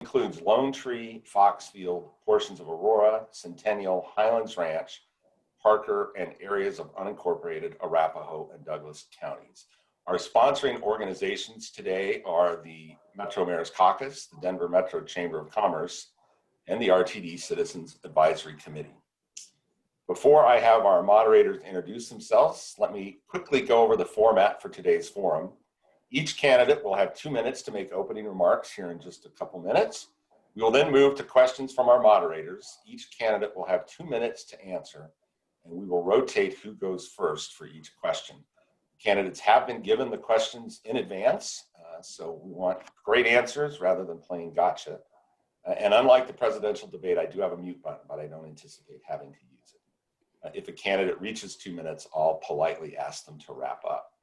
includes Lone Tree, Foxfield, portions of Aurora, Centennial, Highlands Ranch, Parker, and areas of unincorporated Arapahoe and Douglas counties. Our sponsoring organizations today are the Metro Mayor's Caucus, the Denver Metro Chamber of Commerce, and the RTD Citizens Advisory Committee. Before I have our moderators introduce themselves, let me quickly go over the format for today's forum. Each candidate will have 2 minutes to make opening remarks here in just a couple minutes. We will then move to questions from our moderators. Each candidate will have 2 minutes to answer, and we will rotate who goes first for each question. Candidates have been given the questions in advance, so we want great answers rather than playing gotcha. And unlike the presidential debate, I do have a mute button, but I don't anticipate having to use it. If a candidate reaches 2 minutes, I'll politely ask them to wrap up.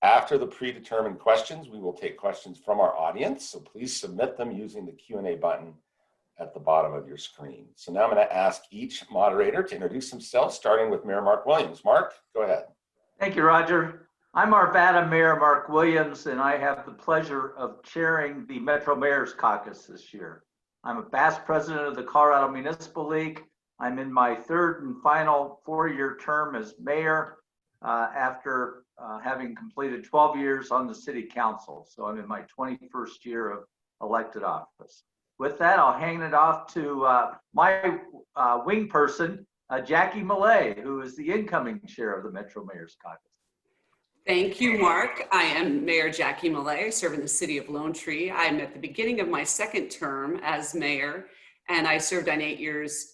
After the predetermined questions, we will take questions from our audience, so please submit them using the Q&A button at the bottom of your screen. So now I'm going to ask each moderator to introduce themselves, starting with Mayor Mark Williams. Mark, go ahead. Thank you, Roger. I'm Arvada Mayor Mark Williams, and I have the pleasure of chairing the Metro Mayor's Caucus this year. I'm a past president of the Colorado Municipal League. I'm in my third and final 4-year term as mayor after having completed 12 years on the city council. So I'm in my 21st year of elected office. With that, I'll hand it off to my wing person, Jackie Millay, who is the incoming chair of the Metro Mayor's Caucus. Thank you, Mark. I am Mayor Jackie Millay, serving the city of Lone Tree. I'm at the beginning of my second term as mayor, and I served on 8 years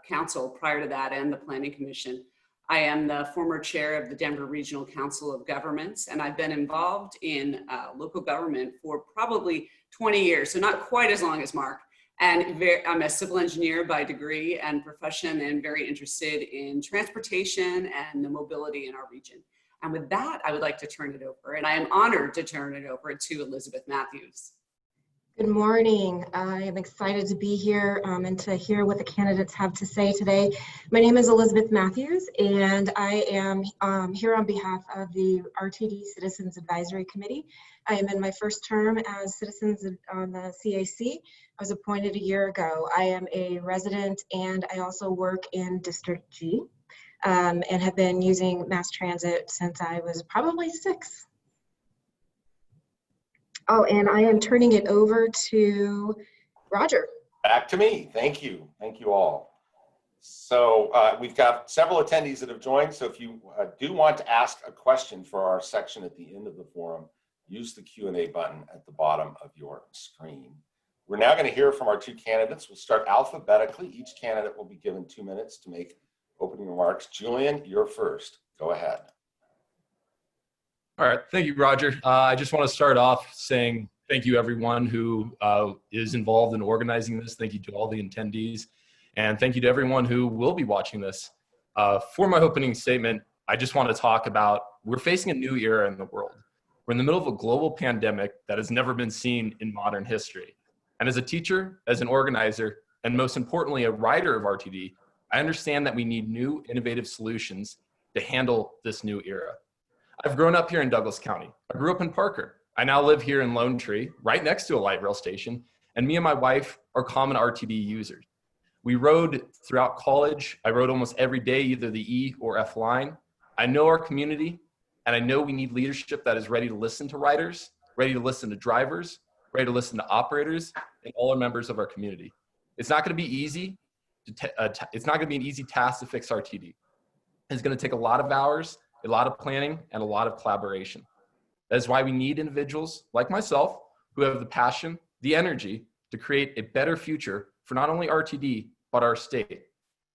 council prior to that and the Planning Commission. I am the former chair of the Denver Regional Council of Governments, and I've been involved in local government for probably 20 years, so not quite as long as Mark. And I'm a civil engineer by degree and profession, and very interested in transportation and the mobility in our region. And with that, I would like to turn it over, and I am honored to turn it over to Elizabeth Matthews. Good morning. I am excited to be here and to hear what the candidates have to say today. My name is Elizabeth Matthews, and I am here on behalf of the RTD Citizens Advisory Committee. I am in my first term as citizens on the CAC. I was appointed a year ago. I am a resident, and I also work in District G and have been using mass transit since I was probably 6. Oh, and I am turning it over to Roger. Back to me. Thank you. Thank you all. So we've got several attendees that have joined. So if you do want to ask a question for our section at the end of the forum, use the Q&A button at the bottom of your screen. We're now going to hear from our 2 candidates. We'll start alphabetically. Each candidate will be given 2 minutes to make opening remarks. Julian, you're first. Go ahead. All right, thank you, Roger. I just want to start off saying thank you everyone who is involved in organizing this. Thank you to all the attendees, and thank you to everyone who will be watching this. For my opening statement, I just want to talk about we're facing a new era in the world. We're in the middle of a global pandemic that has never been seen in modern history. And as a teacher, as an organizer, and most importantly, a writer of RTD, I understand that we need new innovative solutions to handle this new era. I've grown up here in Douglas County. I grew up in Parker. I now live here in Lone Tree, right next to a light rail station, and me and my wife are common RTD users. We rode throughout college. I rode almost every day, either the E or F line. I know our community, and I know we need leadership that is ready to listen to riders, ready to listen to drivers, ready to listen to operators, and all our members of our community. It's not going to be easy. It's not going to be an easy task to fix RTD. It's going to take a lot of hours, a lot of planning, and a lot of collaboration. That is why we need individuals like myself who have the passion, the energy to create a better future for not only RTD, but our state.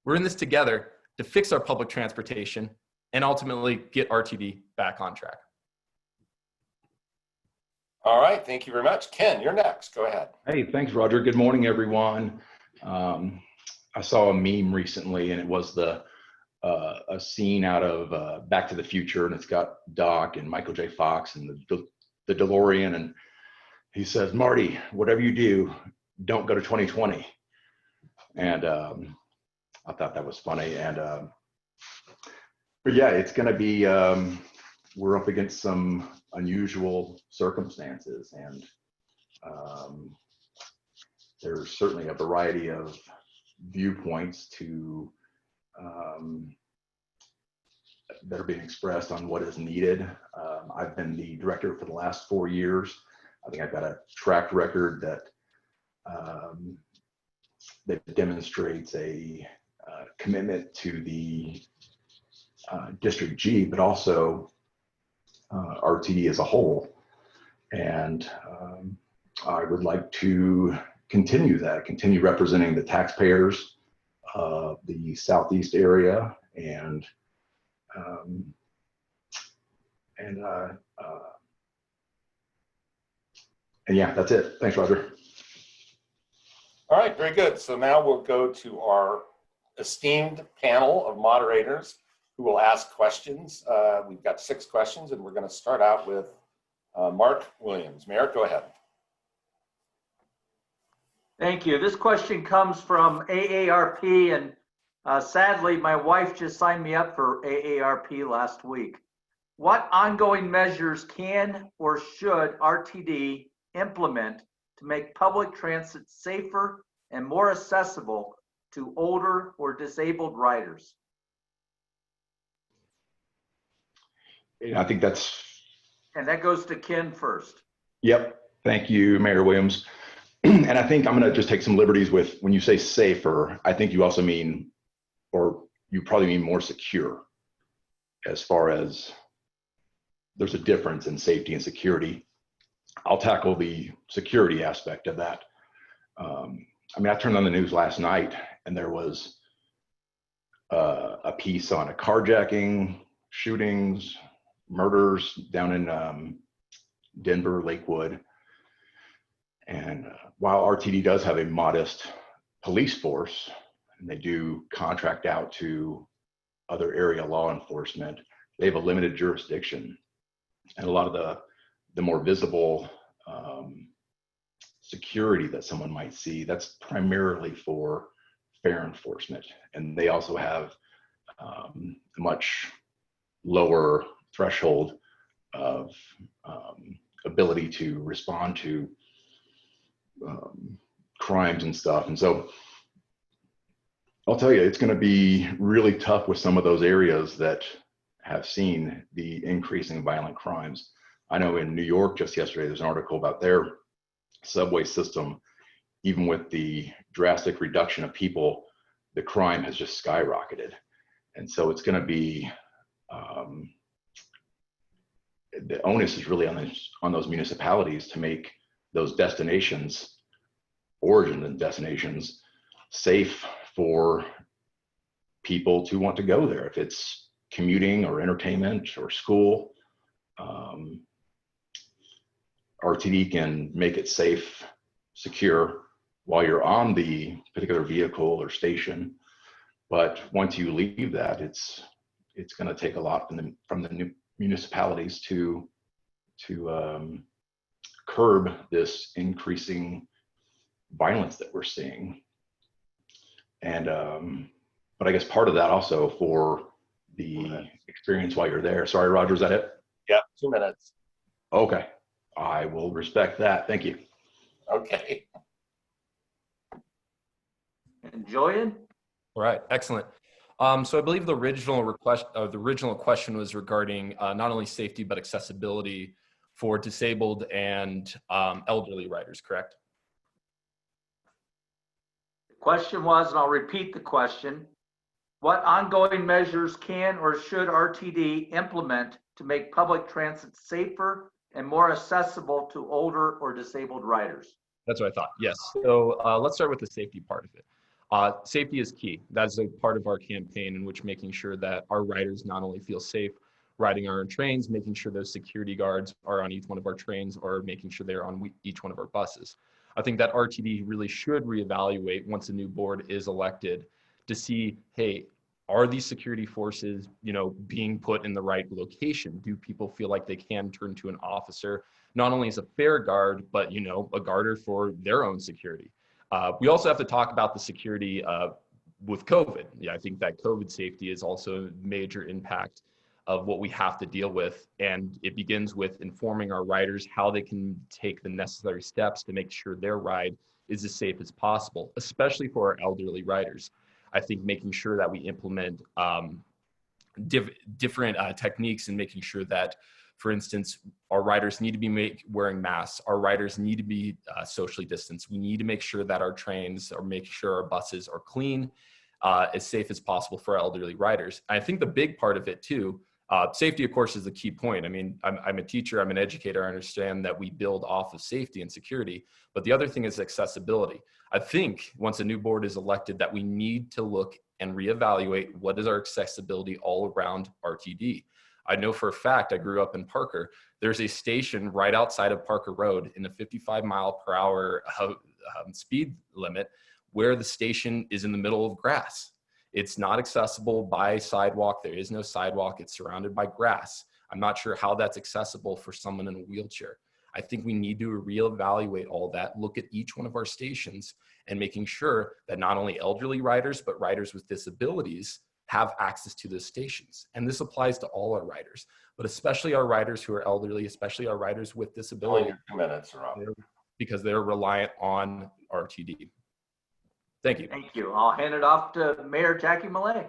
We're in this together to fix our public transportation and ultimately get RTD back on track. All right, thank you very much. Ken, you're next. Go ahead. Hey, thanks, Roger. Good morning, everyone. I saw a meme recently, and it was a scene out of Back to the Future, and it's got Doc and Michael J. Fox and the DeLorean, and he says, "Marty, whatever you do, don't go to 2020." And I thought that was funny. And but yeah, it's going to be we're up against some unusual circumstances, and there's certainly a variety of viewpoints that are being expressed on what is needed. I've been the director for the last 4 years. I think I've got a track record that demonstrates a commitment to the District G, but also RTD as a whole. And I would like to continue representing the taxpayers of the Southeast area and yeah, that's it. Thanks, Roger. All right, very good. So now we'll go to our esteemed panel of moderators who will ask questions. We've got 6 questions, and we're going to start out with Mark Williams. Mayor, go ahead. Thank you. This question comes from AARP, and sadly, my wife just signed me up for AARP last week. What ongoing measures can or should RTD implement to make public transit safer and more accessible to older or disabled riders? I think that's... And that goes to Ken first. Yep. Thank you, Mayor Williams. And I think I'm going to just take some liberties with, when you say safer, I think you also mean, or you probably mean more secure, as far as there's a difference in safety and security. I'll tackle the security aspect of that. I mean, I turned on the news last night and there was a piece on a carjacking, shootings, murders down in Denver, Lakewood. And while RTD does have a modest police force, and they do contract out to other area law enforcement, they have a limited jurisdiction. And a lot of the more visible security that someone might see, that's primarily for fare enforcement. And they also have a much lower threshold of ability to respond to crimes and stuff. And so I'll tell you, it's going to be really tough with some of those areas that have seen the increasing violent crimes. I know in New York, just yesterday, there's an article about their subway system. Even with the drastic reduction of people, the crime has just skyrocketed. And so it's going to be, the onus is really on those municipalities to make those destinations, origin and destinations, safe for people to want to go there. If it's commuting or entertainment or school, RTD can make it safe, secure while you're on the particular vehicle or station. But once you leave that, it's going to take a lot from the new municipalities to curb this increasing violence that we're seeing. And but I guess part of that also for the experience while you're there. Sorry, Roger, is that it? Yeah, 2 minutes. Okay, I will respect that. Thank you. Okay. And Julian? All right, excellent. So I believe the original question was regarding not only safety but accessibility for disabled and elderly riders, correct? The question was, and I'll repeat the question, what ongoing measures can or should RTD implement to make public transit safer and more accessible to older or disabled riders? That's what I thought, yes. So let's start with the safety part of it. Safety is key. That's a part of our campaign in which making sure that our riders not only feel safe riding our own trains, making sure those security guards are on each one of our trains, or making sure they're on each one of our buses. I think that RTD really should reevaluate once a new board is elected to see, hey, are these security forces, being put in the right location? Do people feel like they can turn to an officer, not only as a fare guard, but, a guarder for their own security? We also have to talk about the security with COVID. Yeah, I think that COVID safety is also a major impact of what we have to deal with. And it begins with informing our riders how they can take the necessary steps to make sure their ride is as safe as possible, especially for our elderly riders. I think making sure that we implement different techniques and making sure that, for instance, our riders need to be wearing masks. Our riders need to be socially distanced. We need to make sure that our trains or make sure our buses are clean, as safe as possible for our elderly riders. I think the big part of it too, safety, of course, is the key point. I mean, I'm a teacher, I'm an educator. I understand that we build off of safety and security, but the other thing is accessibility. I think once a new board is elected that we need to look and reevaluate what is our accessibility all around RTD. I know for a fact, I grew up in Parker. There's a station right outside of Parker Road in a 55-mile-per-hour speed limit where the station is in the middle of grass. It's not accessible by sidewalk. There is no sidewalk. It's surrounded by grass. I'm not sure how that's accessible for someone in a wheelchair. I think we need to reevaluate all that, look at each one of our stations and making sure that not only elderly riders, but riders with disabilities have access to those stations. And this applies to all our riders, but especially our riders who are elderly, especially our riders with disabilities, 2 minutes are up. because they're reliant on RTD. Thank you. Thank you. I'll hand it off to Mayor Jackie Millay.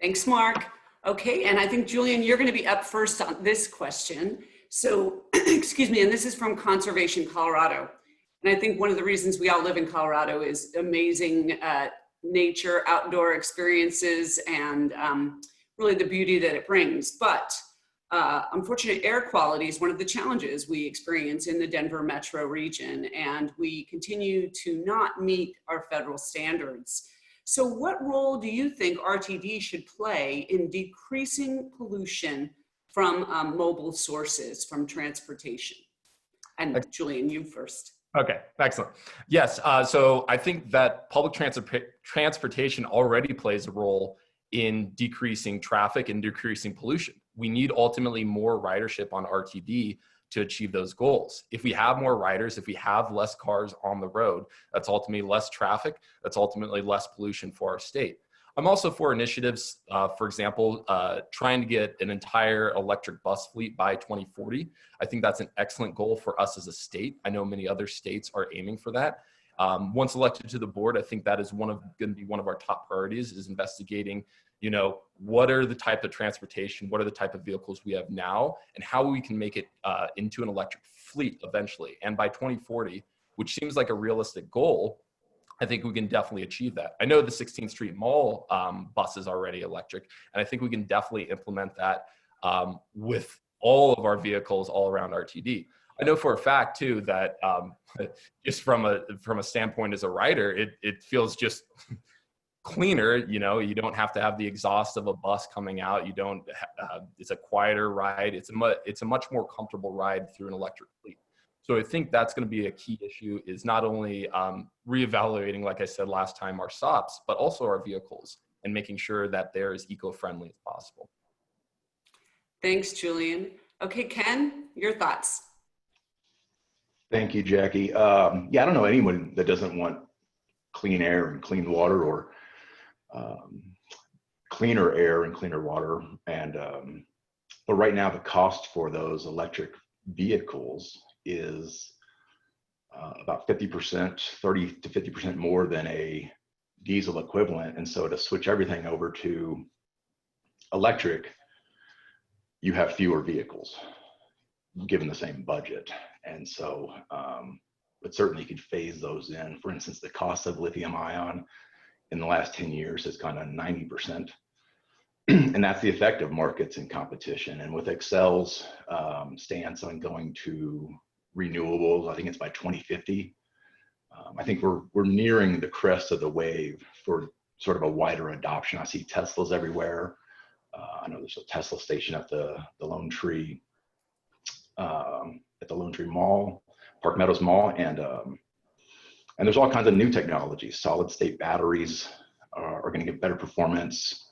Thanks, Mark. Okay, and I think, Julian, you're going to be up first on this question. So, excuse me, and this is from Conservation Colorado. And I think one of the reasons we all live in Colorado is amazing nature, outdoor experiences, and really the beauty that it brings. But unfortunate air quality is one of the challenges we experience in the Denver metro region, and we continue to not meet our federal standards. So what role do you think RTD should play in decreasing pollution from mobile sources, from transportation? And Julian, you first. Okay, excellent. Yes, so I think that public transportation already plays a role in decreasing traffic and decreasing pollution. We need ultimately more ridership on RTD to achieve those goals. If we have more riders, if we have less cars on the road, that's ultimately less traffic, that's ultimately less pollution for our state. I'm also for initiatives, for example, trying to get an entire electric bus fleet by 2040. I think that's an excellent goal for us as a state. I know many other states are aiming for that. Once elected to the board, I think that is going to be one of our top priorities, is investigating, you know, what are the type of transportation, what are the type of vehicles we have now, and how we can make it into an electric fleet eventually. And by 2040, which seems like a realistic goal, I think we can definitely achieve that. I know the 16th Street Mall bus is already electric, and I think we can definitely implement that with all of our vehicles all around RTD. I know for a fact too that just from a standpoint as a rider, it feels just cleaner. You know, you don't have to have the exhaust of a bus coming out. You don't. It's a quieter ride. It's a much more comfortable ride through an electric fleet. So I think that's going to be a key issue, is not only reevaluating, like I said last time, our stops, but also our vehicles and making sure that they're as eco-friendly as possible. Thanks, Julian. Okay, Ken, your thoughts. Thank you, Jackie. Yeah, I don't know anyone that doesn't want clean air and clean water, or cleaner air and cleaner water. And but right now, the cost for those electric vehicles is about 50%, 30 to 50% more than a diesel equivalent. And so to switch everything over to electric, you have fewer vehicles given the same budget. And so, but certainly you could phase those in. For instance, the cost of lithium ion in the last 10 years has gone down 90%. And that's the effect of markets and competition. And with Excel's stance on going to renewables, I think it's by 2050. I think we're nearing the crest of the wave for sort of a wider adoption. I see Teslas everywhere. I know there's a Tesla station at the Lone Tree Mall, Park Meadows Mall, and there's all kinds of new technologies. Solid state batteries are going to get better performance.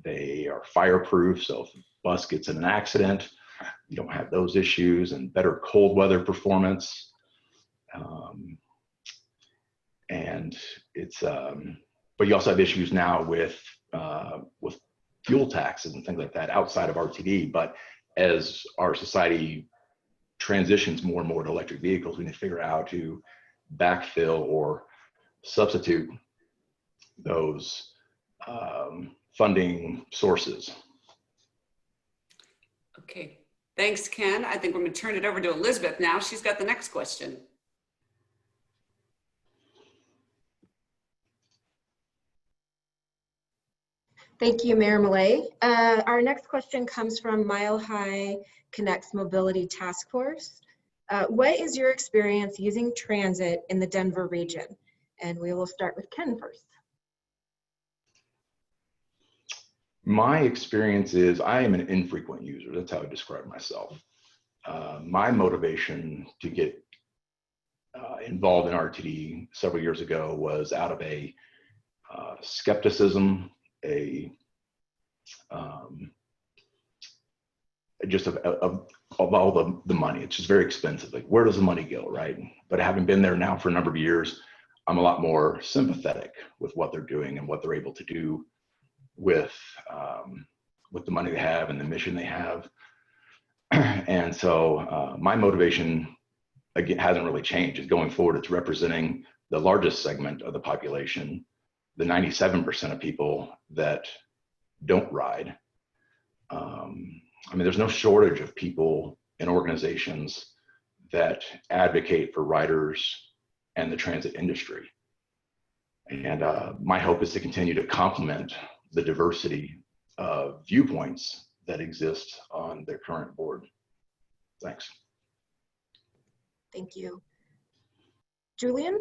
They are fireproof, so if a bus gets in an accident, you don't have those issues, and better cold weather performance. And it's, but you also have issues now with fuel taxes and things like that outside of RTD. But as our society transitions more and more to electric vehicles, we need to figure out how to backfill or substitute those funding sources. Okay, thanks, Ken. I think we're going to turn it over to Elizabeth now. She's got the next question. Thank you, Mayor Millay. Our next question comes from Mile High Connects Mobility Task Force. What is your experience using transit in the Denver region? And we will start with Ken first. My experience is I am an infrequent user. That's how I describe myself. My motivation to get involved in RTD several years ago was out of a skepticism, just of all the money. It's just very expensive. Like, where does the money go, right? But having been there now for a number of years, I'm a lot more sympathetic with what they're doing and what they're able to do with the money they have and the mission they have. And so my motivation, again, hasn't really changed. It's going forward. It's representing the largest segment of the population, the 97% of people that don't ride. I mean, there's no shortage of people and organizations that advocate for riders and the transit industry. And my hope is to continue to complement the diversity of viewpoints that exist on their current board. Thanks. Thank you. Julian?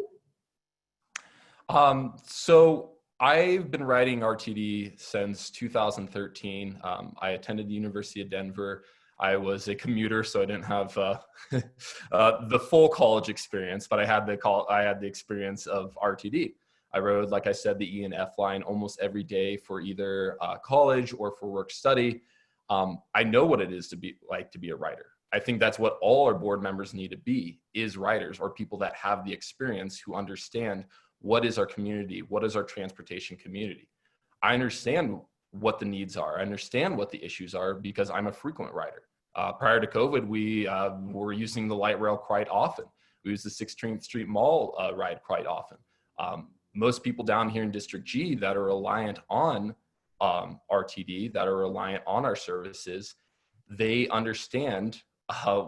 So I've been riding RTD since 2013. I attended the University of Denver. I was a commuter, so I didn't have the full college experience, but I had the experience of RTD. I rode, like I said, the E and F line almost every day for either college or for work study. I know what it is to be a rider. I think that's what all our board members need to be, is riders, or people that have the experience, who understand what is our community, what is our transportation community. I understand what the needs are. I understand what the issues are because I'm a frequent rider. Prior to COVID, we were using the light rail quite often. We used the 16th Street Mall ride quite often. Most people down here in District G that are reliant on RTD, that are reliant on our services, they understand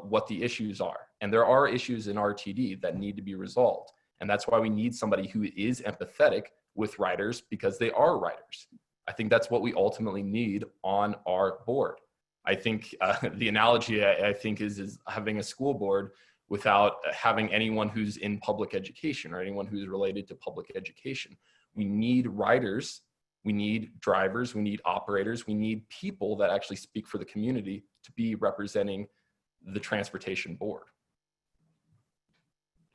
what the issues are. And there are issues in RTD that need to be resolved. And that's why we need somebody who is empathetic with riders, because they are riders. I think that's what we ultimately need on our board. I think the analogy I think is having a school board without having anyone who's in public education or anyone who's related to public education. We need riders, we need drivers, we need operators, we need people that actually speak for the community to be representing the transportation board.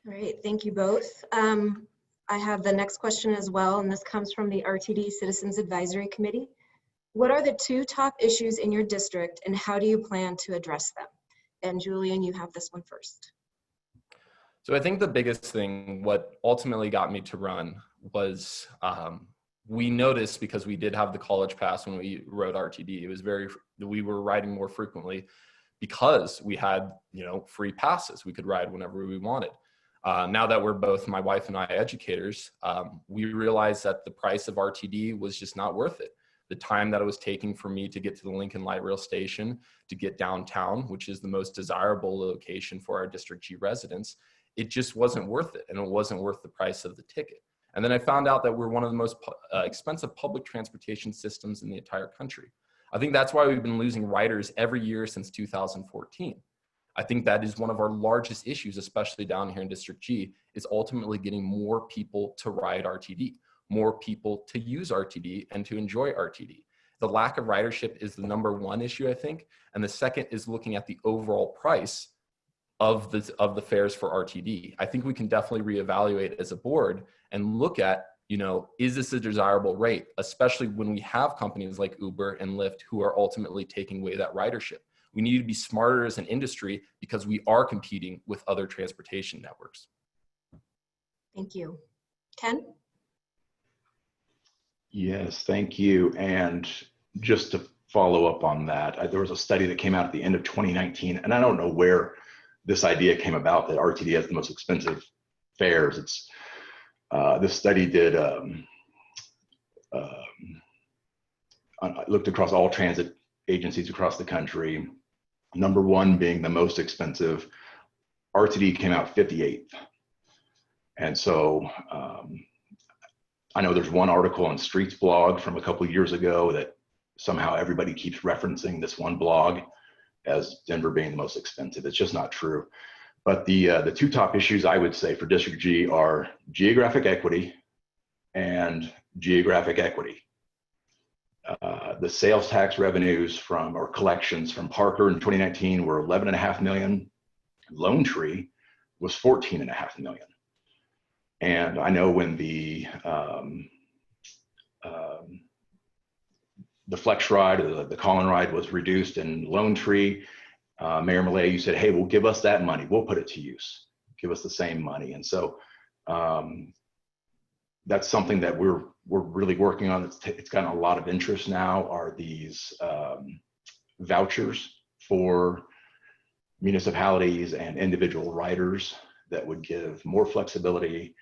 All right, thank you both. I have the next question as well, and this comes from the RTD Citizens Advisory Committee. What are the 2 top issues in your district, and how do you plan to address them? And Julian, you have this one first. So I think the biggest thing, what ultimately got me to run, was we noticed, because we did have the college pass when we rode RTD, it was we were riding more frequently because we had, free passes. We could ride whenever we wanted. Now that we're both, my wife and I, educators, we realized that the price of RTD was just not worth it. The time that it was taking for me to get to the Lincoln Light Rail Station, to get downtown, which is the most desirable location for our District G residents, it just wasn't worth it. And it wasn't worth the price of the ticket. And then I found out that we're one of the most expensive public transportation systems in the entire country. I think that's why we've been losing riders every year since 2014. I think that is one of our largest issues, especially down here in District G, is ultimately getting more people to ride RTD, more people to use RTD and to enjoy RTD. The lack of ridership is the #1 issue, I think. And the second is looking at the overall price of the fares for RTD. I think we can definitely reevaluate as a board and look at, is this a desirable rate, especially when we have companies like Uber and Lyft who are ultimately taking away that ridership. We need to be smarter as an industry because we are competing with other transportation networks. Thank you. Ken? Yes, thank you. And just to follow up on that, there was a study that came out at the end of 2019, and I don't know where this idea came about that RTD has the most expensive fares. It's this study did looked across all transit agencies across the country. Number one being the most expensive, RTD came out 58th. And so I know there's one article on Streets blog from a couple of years ago that somehow everybody keeps referencing this one blog as Denver being the most expensive. It's just not true. But the two top issues I would say for District G are geographic equity and geographic equity. The sales tax revenues or collections from Parker in 2019 were 11.5 million. Lone Tree was 14.5 million. And I know when the flex ride, the Collin ride was reduced in Lone Tree, Mayor Millay, you said, hey, well, give us that money. We'll put it to use. Give us the same money. And so that's something that we're really working on. It's gotten a lot of interest now, are these vouchers for municipalities and individual riders that would give more flexibility,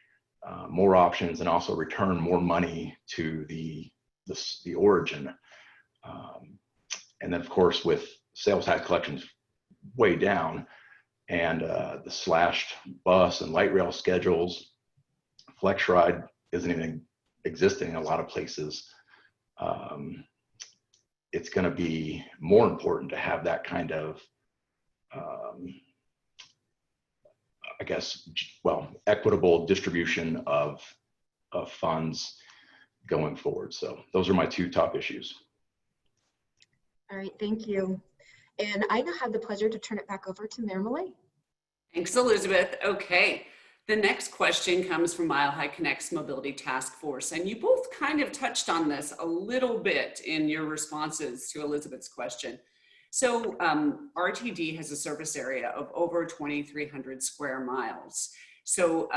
more options, and also return more money to the origin. And then of course, with sales tax collections way down and the slashed bus and light rail schedules, flex ride isn't even existing in a lot of places. It's going to be more important to have that kind of I guess, well, equitable distribution of funds going forward. So those are my two top issues. All right, thank you. And I now have the pleasure to turn it back over to Mayor Millay. Thanks, Elizabeth. Okay, the next question comes from Mile High Connect's Mobility Task Force. And you both kind of touched on this a little bit in your responses to Elizabeth's question. So RTD has a surface area of over 2,300 square miles. So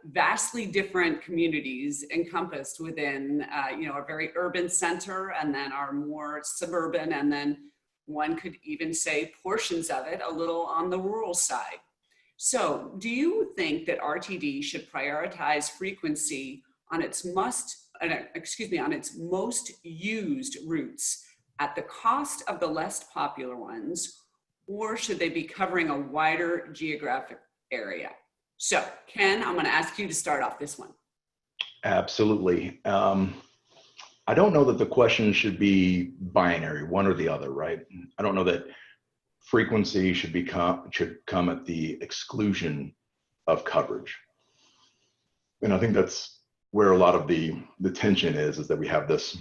vastly different communities encompassed within, a very urban center, and then our more suburban, and then one could even say portions of it a little on the rural side. So do you think that RTD should prioritize frequency on its most used routes at the cost of the less popular ones, or should they be covering a wider geographic area? So Ken, I'm going to ask you to start off this one. Absolutely. I don't know that the question should be binary, one or the other, right? I don't know that frequency should come at the exclusion of coverage. And I think that's where a lot of the tension is that we have this,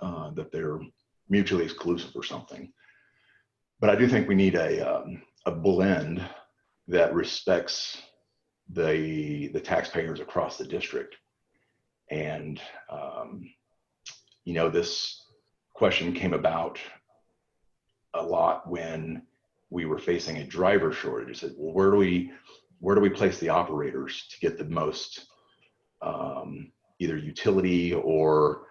that they're mutually exclusive or something. But I do think we need a blend that respects the taxpayers across the district. And, this question came about a lot when we were facing a driver shortage. I said, well, where do we place the operators to get the most either utility or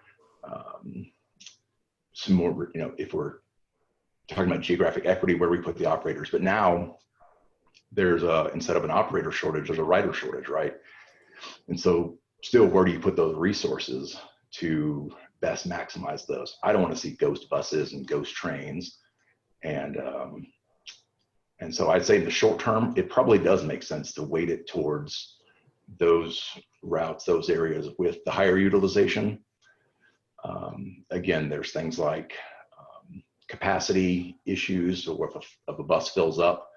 some more, if we're talking about geographic equity, where we put the operators. But now there's instead of an operator shortage, there's a rider shortage, right? And so still, where do you put those resources to best maximize those? I don't want to see ghost buses and ghost trains. And so I'd say in the short term, it probably does make sense to weight it towards those routes, those areas with the higher utilization. Again, there's things like capacity issues, or if a bus fills up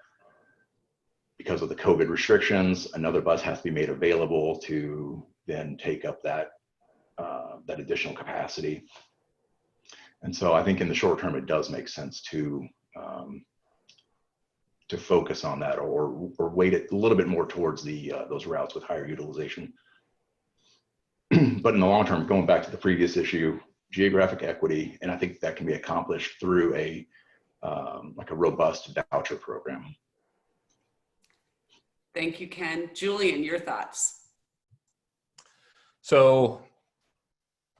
because of the COVID restrictions, another bus has to be made available to then take up that additional capacity. And so I think in the short term, it does make sense to focus on that, or weight it a little bit more towards those routes with higher utilization. But in the long term, going back to the previous issue, geographic equity, and I think that can be accomplished through a robust voucher program. Thank you, Ken. Julian, your thoughts? So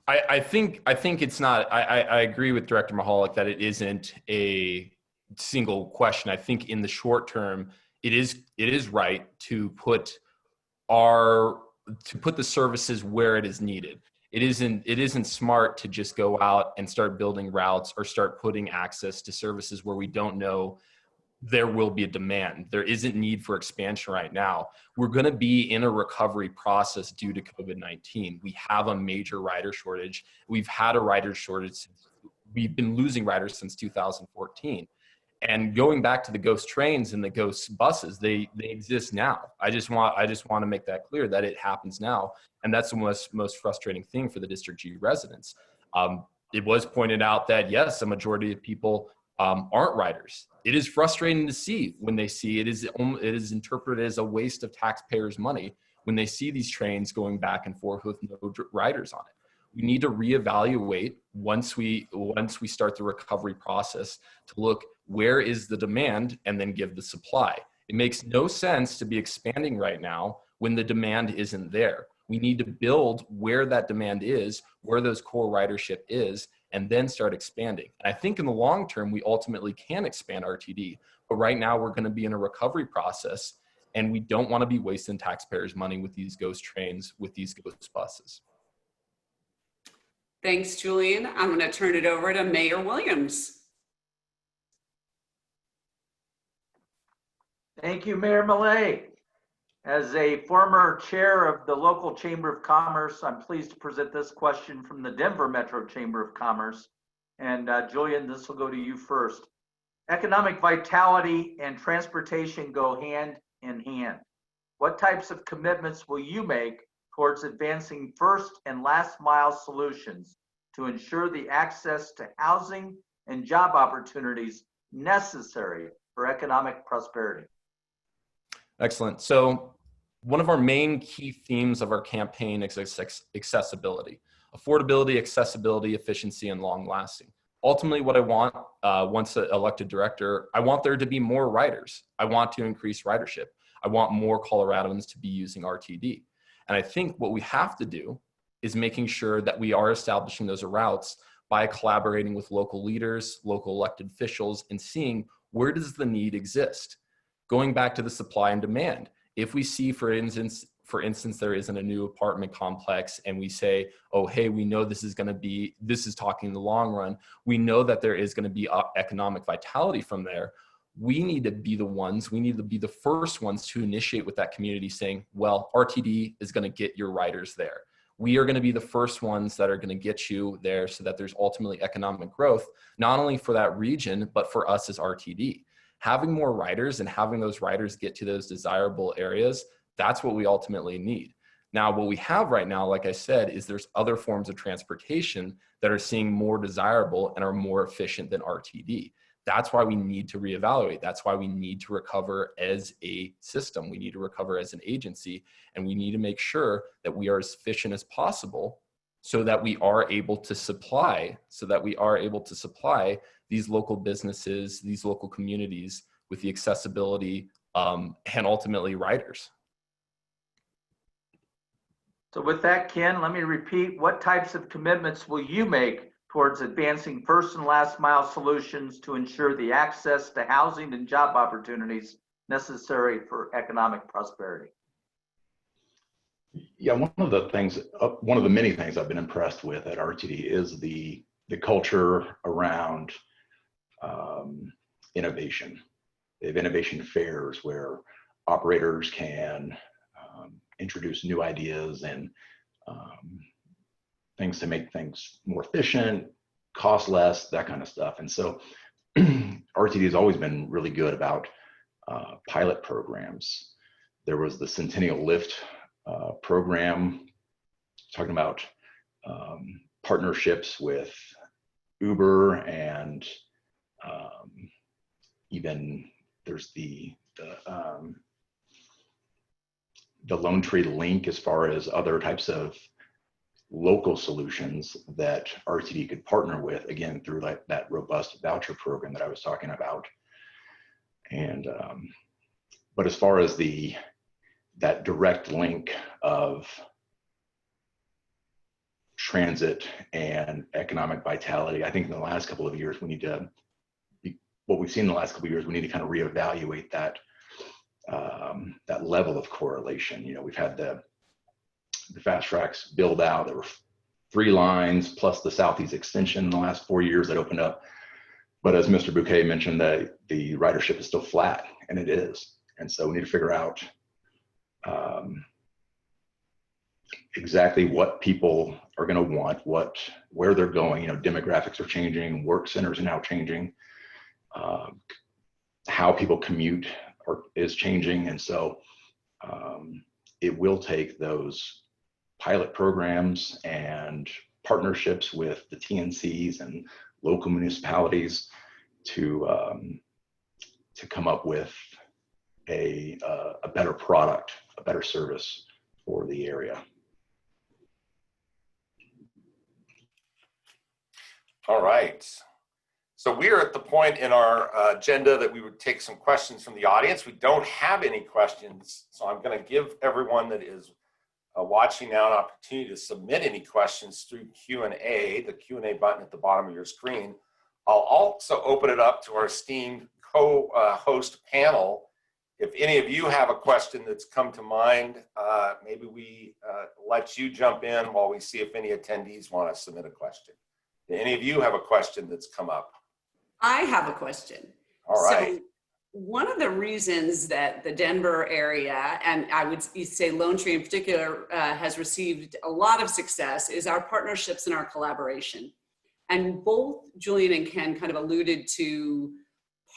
I think it's not, I agree with Director Mahalik that it isn't a single question. I think in the short term, it is right to put are to put the services where it is needed. It isn't smart to just go out and start building routes or start putting access to services where we don't know there will be a demand. There isn't need for expansion right now. We're going to be in a recovery process due to COVID-19. We have a major rider shortage. We've had a rider shortage. We've been losing riders since 2014. And going back to the ghost trains and the ghost buses, they exist now. I just want to make that clear that it happens now. And that's the most frustrating thing for the District G residents. It was pointed out that yes, a majority of people aren't riders. It is frustrating to see when they see it is interpreted as a waste of taxpayers' money when they see these trains going back and forth with no riders on it. We need to reevaluate once we start the recovery process to look where is the demand and then give the supply. It makes no sense to be expanding right now when the demand isn't there. We need to build where that demand is, where those core ridership is, and then start expanding. And I think in the long term, we ultimately can expand RTD, but right now we're going to be in a recovery process and we don't want to be wasting taxpayers' money with these ghost trains, with these ghost buses. Thanks, Julian. I'm going to turn it over to Mayor Williams. Thank you, Mayor Millet. As a former chair of the local Chamber of Commerce, I'm pleased to present this question from the Denver Metro Chamber of Commerce. And Julian, this will go to you first. Economic vitality and transportation go hand in hand. What types of commitments will you make towards advancing first and last mile solutions to ensure the access to housing and job opportunities necessary for economic prosperity? Excellent. So one of our main key themes of our campaign is accessibility, affordability, accessibility, efficiency, and long lasting. Ultimately, what I want once an elected director, I want there to be more riders. I want to increase ridership. I want more Coloradans to be using RTD. And I think what we have to do is making sure that we are establishing those routes by collaborating with local leaders, local elected officials, and seeing where does the need exist. Going back to the supply and demand, if we see, for instance, there isn't a new apartment complex and we say, oh, hey, we know this is talking in the long run. We know that there is going to be economic vitality from there. We need to be the first ones to initiate with that community saying, well, RTD is going to get your riders there. We are going to be the first ones that are going to get you there so that there's ultimately economic growth, not only for that region, but for us as RTD. Having more riders and having those riders get to those desirable areas, that's what we ultimately need. Now, what we have right now, like I said, is there's other forms of transportation that are seeing more desirable and are more efficient than RTD. That's why we need to reevaluate. That's why we need to recover as a system. We need to recover as an agency, and we need to make sure that we are as efficient as possible so that we are able to supply, these local businesses, these local communities with the accessibility and ultimately riders. So with that, Ken, let me repeat, what types of commitments will you make towards advancing first and last mile solutions to ensure the access to housing and job opportunities necessary for economic prosperity? Yeah, one of the many things I've been impressed with at RTD is the culture around innovation. They have innovation fairs where operators can introduce new ideas and things to make things more efficient, cost less, that kind of stuff. And so RTD has always been really good about pilot programs. There was the Centennial Lift program talking about partnerships with Uber, and even there's the Lone Tree link as far as other types of local solutions that RTD could partner with, again, through that robust voucher program that I was talking about. And but as far as that direct link of transit and economic vitality, I think in the last couple of years, we need to kind of reevaluate that that level of correlation. You know, we've had the fast tracks build out. There were 3 lines plus the Southeast extension in the last 4 years that opened up. But as Mr. Bouquet mentioned, the ridership is still flat, and it is. And so we need to figure out exactly what people are going to want, where they're going. You know, demographics are changing, work centers are now changing, how people commute is changing, and so it will take those pilot programs and partnerships with the TNCs and local municipalities to come up with a better product, a better service for the area. All right. So we are at the point in our agenda that we would take some questions from the audience. We don't have any questions, so I'm going to give everyone that is watching now an opportunity to submit any questions through Q&A, the Q&A button at the bottom of your screen. I'll also open it up to our esteemed co-host panel. If any of you have a question that's come to mind, maybe we let you jump in while we see if any attendees want to submit a question. Do any of you have a question that's come up? I have a question. All right. So one of the reasons that the Denver area, and I would say Lone Tree in particular, has received a lot of success is our partnerships and our collaboration. And both Julian and Ken kind of alluded to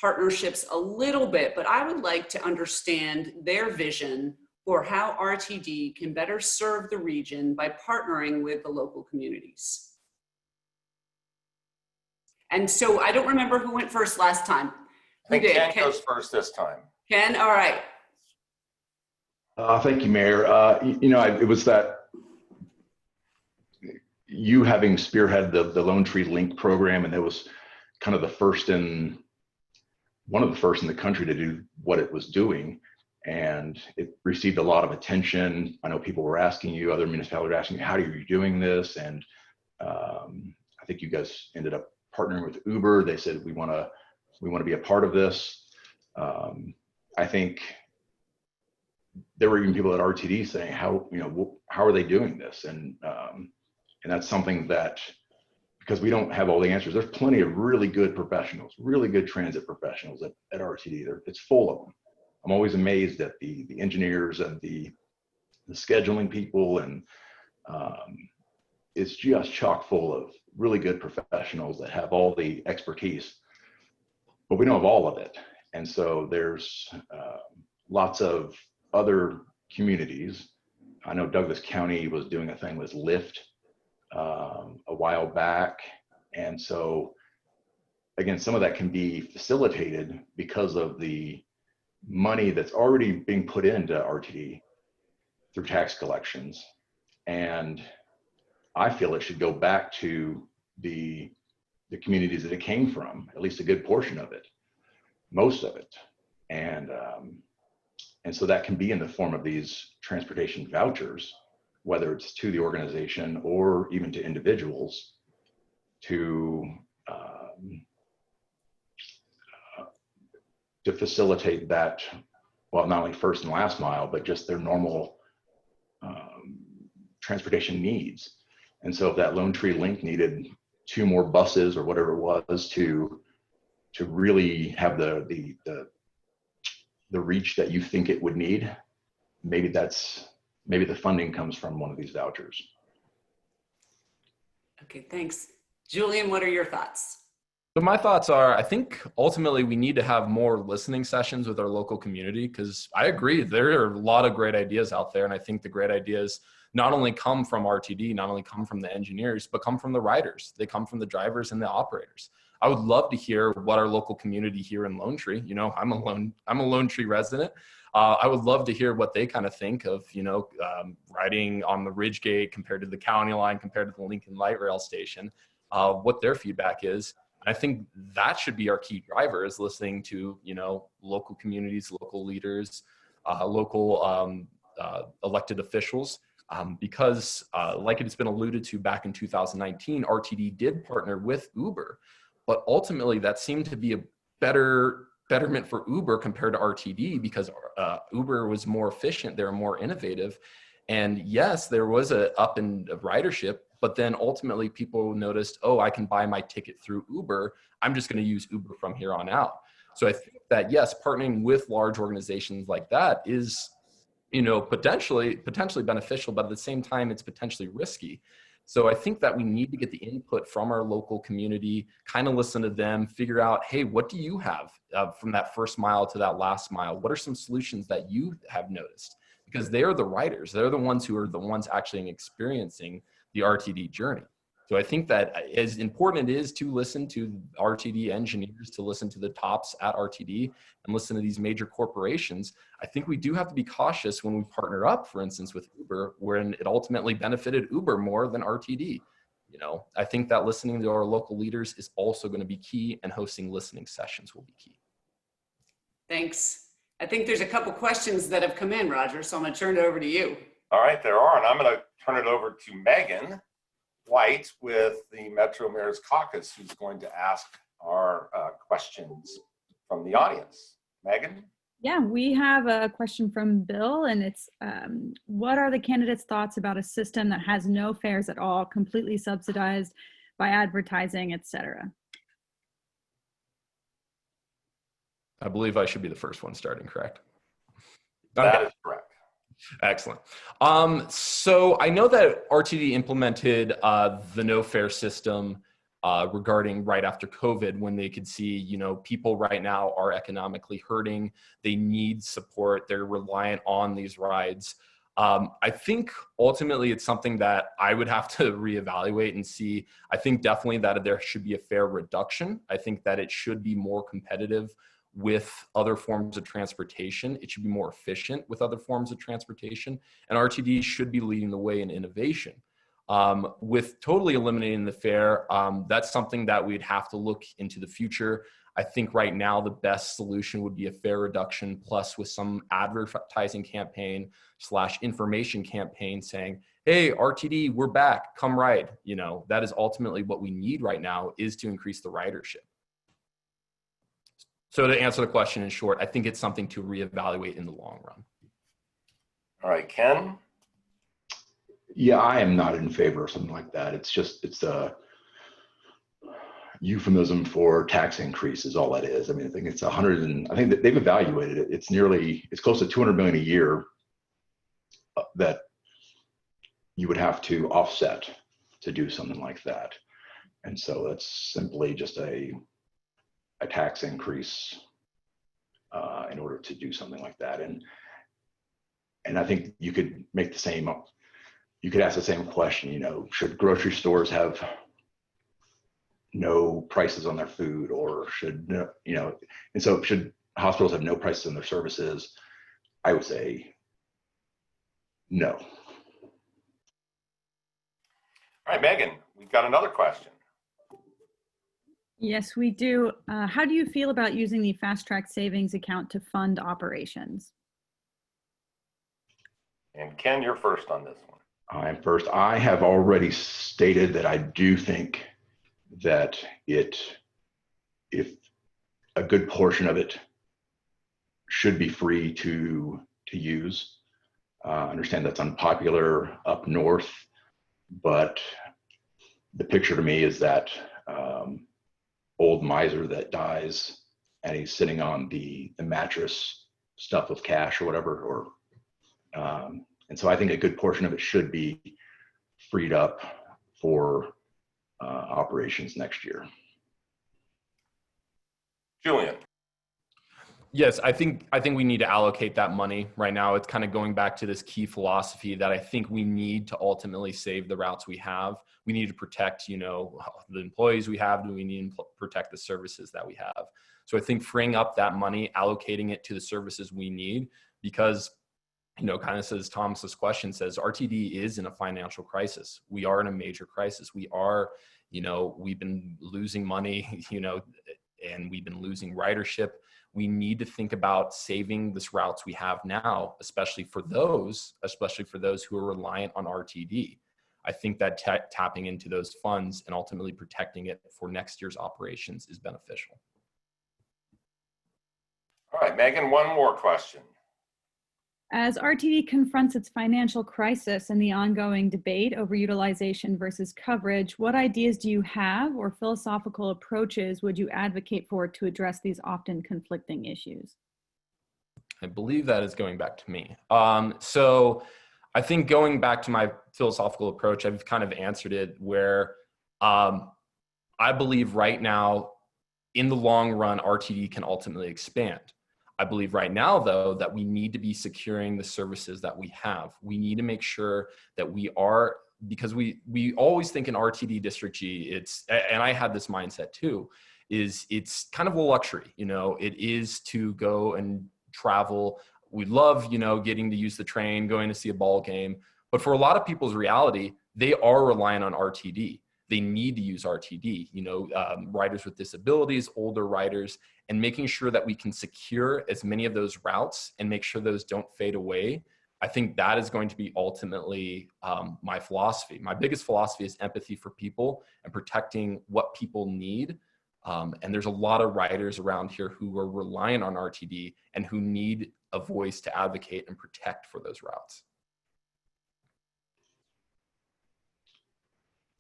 partnerships a little bit, but I would like to understand their vision for how RTD can better serve the region by partnering with the local communities. And so I don't remember who went first last time. I think Ken goes first this time. Ken, all right. Thank you, Mayor. You know, it was that you having spearheaded the Lone Tree Link program, and it was kind of one of the first in the country to do what it was doing. And it received a lot of attention. I know people were asking you, other municipalities were asking you, how are you doing this? And I think you guys ended up partnering with Uber. They said, we want to be a part of this. I think there were even people at RTD saying, how are they doing this? And that's something that, because we don't have all the answers, there's plenty of really good professionals, really good transit professionals at RTD. It's full of them. I'm always amazed at the engineers and the scheduling people, and it's just chock full of really good professionals that have all the expertise, but we don't have all of it. And so there's lots of other communities. I know Douglas County was doing a thing with Lyft a while back. And so again, some of that can be facilitated because of the money that's already being put into RTD through tax collections. And I feel it should go back to the communities that it came from, at least a good portion of it, most of it. And so that can be in the form of these transportation vouchers, whether it's to the organization or even to individuals, to facilitate that, well, not only first and last mile, but just their normal transportation needs. And so if that Lone Tree Link needed 2 more buses or whatever it was to really have the reach that you think it would need, maybe the funding comes from one of these vouchers. Okay, thanks. Julian, what are your thoughts? So my thoughts are, I think ultimately we need to have more listening sessions with our local community, because I agree, there are a lot of great ideas out there. And I think the great ideas not only come from RTD, not only come from the engineers, but come from the riders. They come from the drivers and the operators. I would love to hear what our local community here in Lone Tree, you know, I'm a Lone Tree resident. I would love to hear what they kind of think of, riding on the Ridge Gate compared to the county line, compared to the Lincoln Light Rail Station, what their feedback is. I think that should be our key driver, is listening to, local communities, local leaders, local elected officials, because like it's been alluded to back in 2019, RTD did partner with Uber, but ultimately that seemed to be a better betterment for Uber compared to RTD because Uber was more efficient, they were more innovative. And yes, there was a up in ridership, but then ultimately people noticed, oh, I can buy my ticket through Uber. I'm just going to use Uber from here on out. So I think that yes, partnering with large organizations like that is, potentially beneficial, but at the same time, it's potentially risky. So I think that we need to get the input from our local community, kind of listen to them, figure out, hey, what do you have from that first mile to that last mile? What are some solutions that you have noticed? Because they are the riders. They're the ones who are the ones actually experiencing the RTD journey. So I think that as important it is to listen to RTD engineers, to listen to the tops at RTD and listen to these major corporations, I think we do have to be cautious when we partner up, for instance, with Uber, when it ultimately benefited Uber more than RTD. I think that listening to our local leaders is also going to be key, and hosting listening sessions will be key. Thanks. I think there's a couple questions that have come in, Roger, so I'm going to turn it over to you. All right, there are, and I'm going to turn it over to Megan White with the Metro Mayor's Caucus, who's going to ask our questions from the audience. Megan? Yeah, we have a question from Bill, and it's, what are the candidates' thoughts about a system that has no fares at all, completely subsidized by advertising, etc.? I believe I should be the first one starting, correct? That is correct. Excellent. So I know that RTD implemented the no fare system regarding right after COVID, when they could see, people right now are economically hurting. They need support. They're reliant on these rides. I think ultimately it's something that I would have to reevaluate and see. I think definitely that there should be a fare reduction. I think that it should be more competitive with other forms of transportation. It should be more efficient with other forms of transportation. And RTD should be leading the way in innovation. With totally eliminating the fare, that's something that we'd have to look into the future. I think right now the best solution would be a fare reduction, plus with some advertising campaign / information campaign saying, hey, RTD, we're back, come ride. That is ultimately what we need right now, is to increase the ridership. So to answer the question in short, I think it's something to reevaluate in the long run. All right, Ken? Yeah, I am not in favor of something like that. It's a euphemism for tax increase is all that is. I mean, I think it's I think that they've evaluated it. It's close to 200 million a year that you would have to offset to do something like that. And so it's simply just a tax increase in order to do something like that. And I think you could ask the same question, should grocery stores have no prices on their food, or should hospitals have no prices on their services? I would say no. All right, Megan, we've got another question. Yes, we do. How do you feel about using the Fast Track Savings account to fund operations? And Ken, you're first on this one. I'm first. I have already stated that I do think that if a good portion of it should be free to use. I understand that's unpopular up north, but the picture to me is that old miser that dies and he's sitting on the mattress stuffed with cash or whatever, and so I think a good portion of it should be freed up for operations next year. Julian? Yes, I think we need to allocate that money right now. It's kind of going back to this key philosophy that I think we need to ultimately save the routes we have. We need to protect, the employees we have. We need to protect the services that we have. So I think freeing up that money, allocating it to the services we need, because, kind of says Thomas's question says, RTD is in a financial crisis. We are in a major crisis. We are, we've been losing money, and we've been losing ridership. We need to think about saving the routes we have now, especially for those who are reliant on RTD. I think that tapping into those funds and ultimately protecting it for next year's operations is beneficial. All right, Megan, one more question. As RTD confronts its financial crisis and the ongoing debate over utilization versus coverage, what ideas do you have or philosophical approaches would you advocate for to address these often conflicting issues? I believe that is going back to me. So I think going back to my philosophical approach, I've kind of answered it where I believe right now, in the long run, RTD can ultimately expand. I believe right now, though, that we need to be securing the services that we have. We need to make sure that we are, because we always think in RTD District G, and I had this mindset too, is it's kind of a luxury, it is to go and travel. We love, getting to use the train, going to see a ball game. But for a lot of people's reality, they are relying on RTD. They need to use RTD, riders with disabilities, older riders, and making sure that we can secure as many of those routes and make sure those don't fade away. I think that is going to be ultimately my philosophy. My biggest philosophy is empathy for people and protecting what people need. And there's a lot of riders around here who are relying on RTD and who need a voice to advocate and protect for those routes.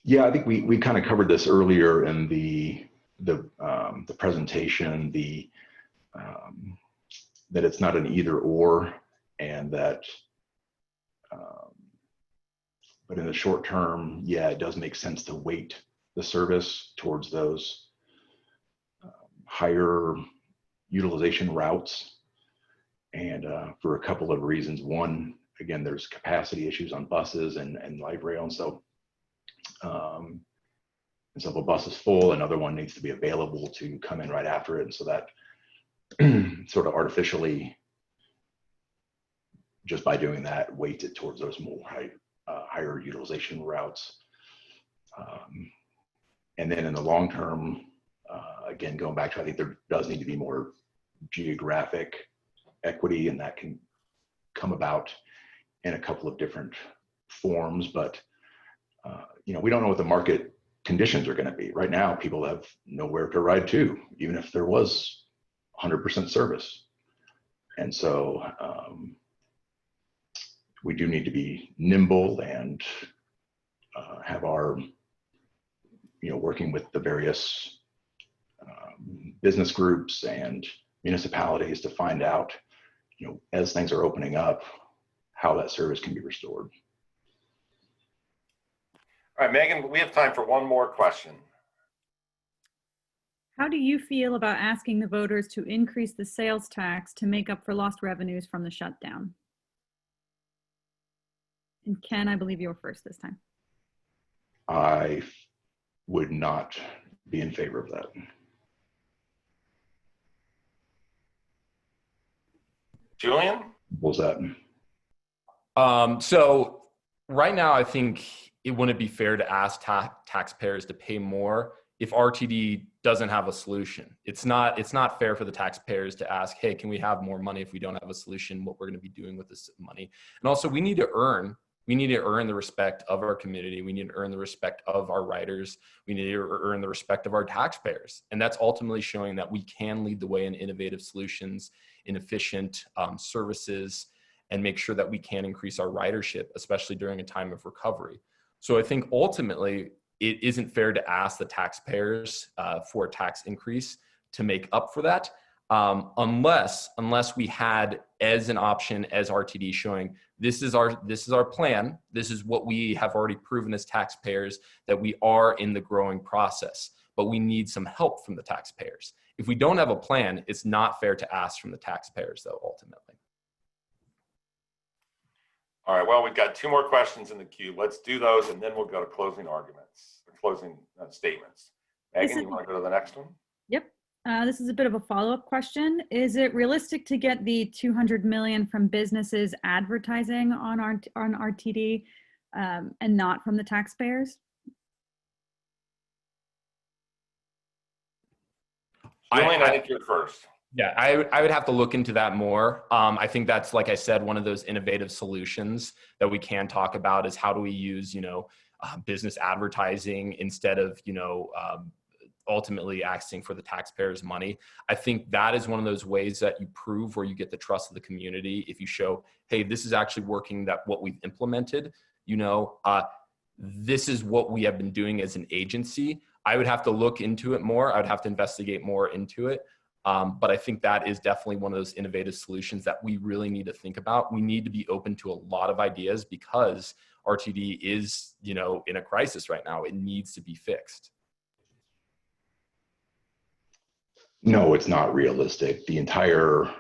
Yeah, I think we kind of covered this earlier in the presentation, that it's not an either or, and that, but in the short term, yeah, it does make sense to weight the service towards those higher utilization routes, and for a couple of reasons. One, again, there's capacity issues on buses and light rail, and so if a bus is full, another one needs to be available to come in right after it. And so that sort of artificially, just by doing that, weights it towards those more higher utilization routes. And then in the long term, again, going back to, I think there does need to be more geographic equity, and that can come about in a couple of different forms. But we don't know what the market conditions are going to be. Right now, people have nowhere to ride to, even if there was 100% service. And so we do need to be nimble and have our, working with the various business groups and municipalities to find out, as things are opening up, how that service can be restored. All right, Megan, we have time for one more question. How do you feel about asking the voters to increase the sales tax to make up for lost revenues from the shutdown? And Ken, I believe you were first this time. I would not be in favor of that. Julian? What was that? So right now, I think it wouldn't be fair to ask taxpayers to pay more if RTD doesn't have a solution. It's not fair for the taxpayers to ask, hey, can we have more money if we don't have a solution, what we're going to be doing with this money? And also we need to earn the respect of our community. We need to earn the respect of our riders. We need to earn the respect of our taxpayers. And that's ultimately showing that we can lead the way in innovative solutions, in efficient services, and make sure that we can increase our ridership, especially during a time of recovery. So I think ultimately it isn't fair to ask the taxpayers for a tax increase to make up for that, unless we had as an option as RTD showing this is our plan. This is what we have already proven as taxpayers, that we are in the growing process, but we need some help from the taxpayers. If we don't have a plan, it's not fair to ask from the taxpayers, though, ultimately. All right, well, we've got two more questions in the queue. Let's do those, and then we'll go to closing arguments, closing statements. Megan, you want to go to the next one? Yep. This is a bit of a follow-up question. Is it realistic to get the $200 million from businesses advertising on RTD and not from the taxpayers? Julian, I think you're first. Yeah, I would have to look into that more. I think that's, like I said, one of those innovative solutions that we can talk about is how do we use, business advertising instead of, ultimately asking for the taxpayers' money. I think that is one of those ways that you prove where you get the trust of the community. If you show, hey, this is actually working, that what we've implemented, this is what we have been doing as an agency. I would have to look into it more. I would have to investigate more into it. But I think that is definitely one of those innovative solutions that we really need to think about. We need to be open to a lot of ideas because RTD is, in a crisis right now. It needs to be fixed. No, it's not realistic. The entire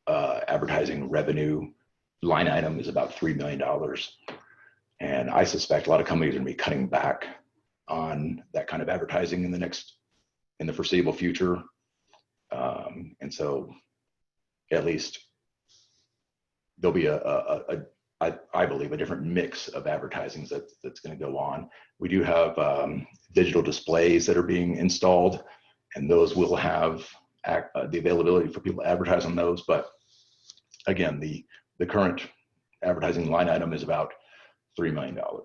advertising revenue line item is about $3 million. And I suspect a lot of companies are going to be cutting back on that kind of advertising in the foreseeable future. And so at least there'll be I believe a different mix of advertising that's going to go on. We do have digital displays that are being installed, and those will have the availability for people to advertise on those. But again, the current advertising line item is about $3 million. All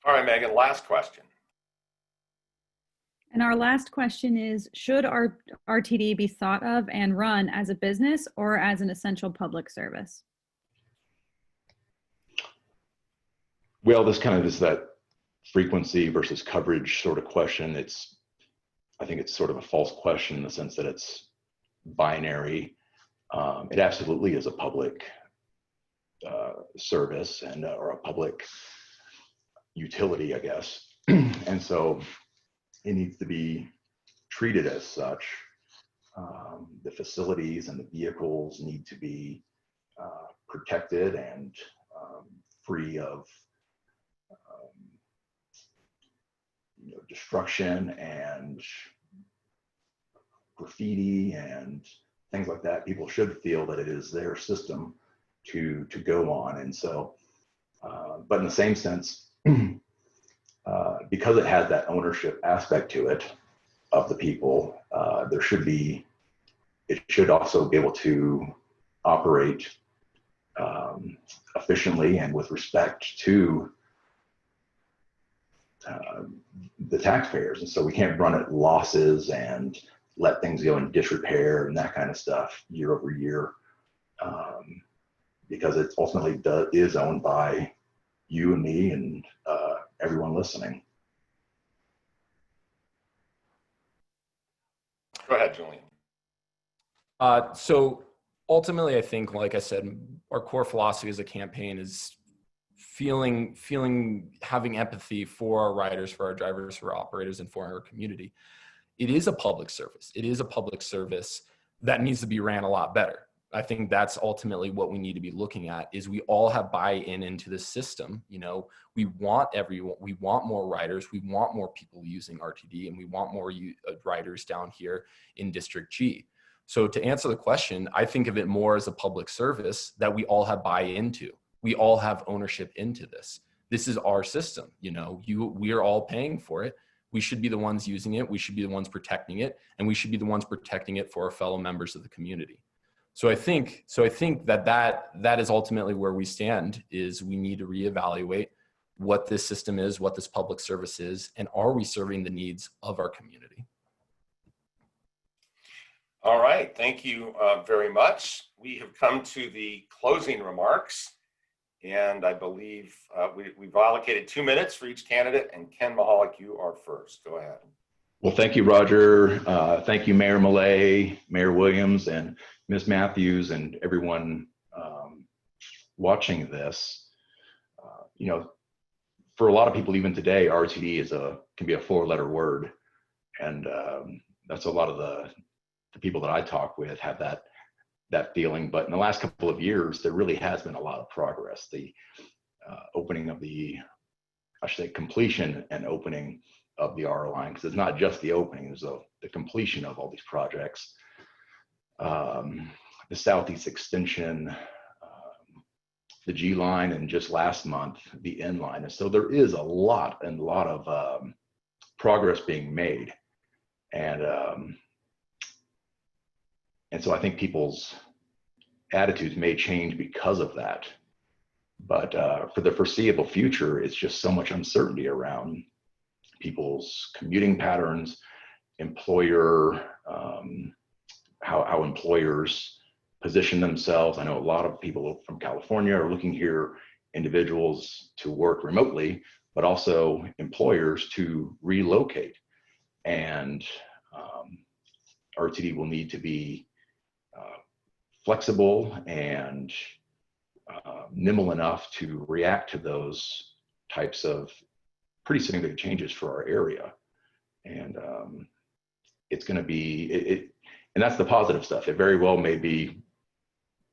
right, Megan, last question. And our last question is, should our RTD be thought of and run as a business or as an essential public service? Well, this kind of is that frequency versus coverage sort of question. I think it's sort of a false question in the sense that it's binary. It absolutely is a public service or a public utility, I guess. And so it needs to be treated as such. The facilities and the vehicles need to be protected and free of destruction and graffiti and things like that. People should feel that it is their system to go on. And so, but in the same sense, because it has that ownership aspect to it of the people, it should also be able to operate efficiently and with respect to the taxpayers. And so we can't run at losses and let things go in disrepair and that kind of stuff year over year, because it ultimately is owned by you and me and everyone listening. Go ahead, Julian. So ultimately, I think, like I said, our core philosophy as a campaign is having empathy for our riders, for our drivers, for our operators, and for our community. It is a public service. It is a public service that needs to be ran a lot better. I think that's ultimately what we need to be looking at, is we all have buy-in into the system. We want more riders, we want more people using RTD, and we want more riders down here in District G. So to answer the question, I think of it more as a public service that we all have buy-in to. We all have ownership into this. This is our system. We are all paying for it. We should be the ones using it. We should be the ones protecting it, and we should be the ones protecting it for our fellow members of the community. So I think that is ultimately where we stand, is we need to reevaluate what this system is, what this public service is, and are we serving the needs of our community? All right, thank you very much. We have come to the closing remarks, and I believe we've allocated 2 minutes for each candidate, and Ken Mahalik, you are first. Go ahead. Well, thank you, Roger. Thank you, Mayor Millay, Mayor Williams, and Ms. Matthews, and everyone watching this. For a lot of people, even today, RTD can be a 4-letter word, and that's a lot of the people that I talk with have that feeling. But in the last couple of years, there really has been a lot of progress. The opening of completion and opening of the R line, because it's not just the opening, it's the completion of all these projects. The Southeast Extension, the G line, and just last month, the N line. And so there is a lot of progress being made. And so I think people's attitudes may change because of that. But for the foreseeable future, it's just so much uncertainty around people's commuting patterns, employer, how employers position themselves. I know a lot of people from California are looking here, individuals to work remotely, but also employers to relocate. And RTD will need to be flexible and nimble enough to react to those types of pretty significant changes for our area. And it's going to be, and that's the positive stuff. It very well may be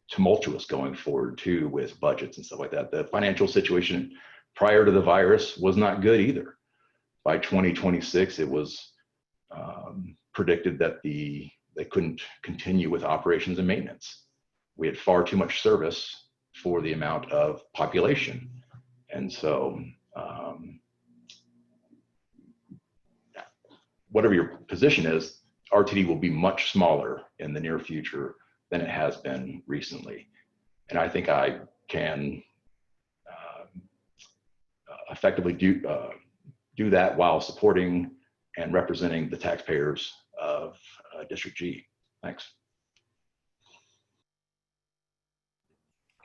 tumultuous going forward too, with budgets and stuff like that. The financial situation prior to the virus was not good either. By 2026, it was predicted that they couldn't continue with operations and maintenance. We had far too much service for the amount of population. And so whatever your position is, RTD will be much smaller in the near future than it has been recently. And I think I can effectively do that while supporting and representing the taxpayers of District G. Thanks.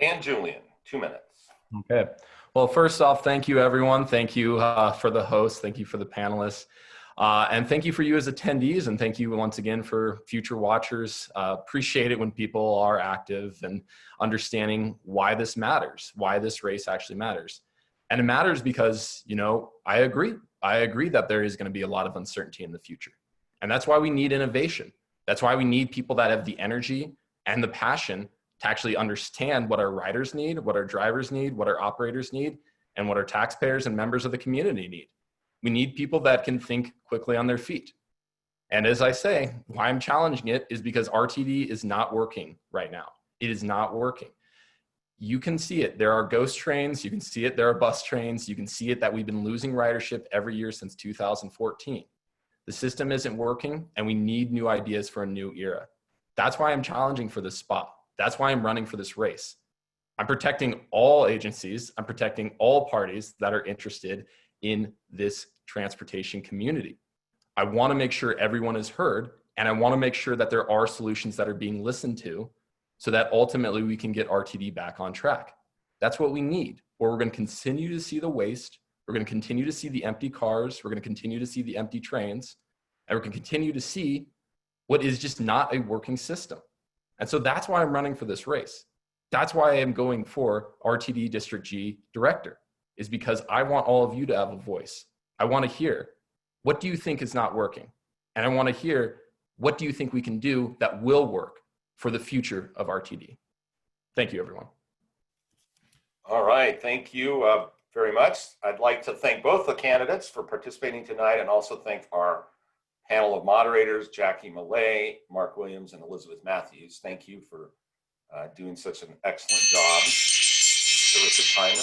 And Julian, 2 minutes. Okay. Well, first off, thank you, everyone. Thank you for the host. Thank you for the panelists. And thank you for you as attendees. And thank you once again for future watchers. Appreciate it when people are active and understanding why this matters, why this race actually matters. And it matters because, you know, I agree that there is going to be a lot of uncertainty in the future. And that's why we need innovation. That's why we need people that have the energy and the passion to actually understand what our riders need, what our drivers need, what our operators need, and what our taxpayers and members of the community need. We need people that can think quickly on their feet. And as I say, why I'm challenging it is because RTD is not working right now. It is not working. You can see it. There are ghost trains. You can see it. There are bus trains. You can see it that we've been losing ridership every year since 2014. The system isn't working, and we need new ideas for a new era. That's why I'm challenging for this spot. That's why I'm running for this race. I'm protecting all agencies. I'm protecting all parties that are interested in this transportation community. I want to make sure everyone is heard, and I want to make sure that there are solutions that are being listened to so that ultimately we can get RTD back on track. That's what we need, or we're going to continue to see the waste. We're going to continue to see the empty cars. We're going to continue to see the empty trains, and we're going to continue to see what is just not a working system. And so that's why I'm running for this race. That's why I am going for RTD District G Director, is because I want all of you to have a voice. I want to hear, what do you think is not working? And I want to hear, what do you think we can do that will work for the future of RTD? Thank you, everyone. All right, thank you very much. I'd like to thank both the candidates for participating tonight, and also thank our panel of moderators, Jackie Millay, Mark Williams, and Elizabeth Matthews. Thank you for doing such an excellent job. There was a timer.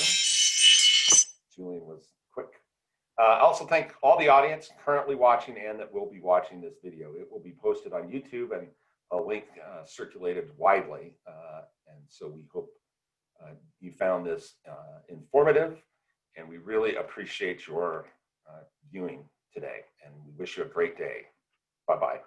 Julian was quick. I also thank all the audience currently watching and that will be watching this video. It will be posted on YouTube and a link circulated widely. And so we hope you found this informative, and we really appreciate your viewing today, and we wish you a great day. Bye-bye.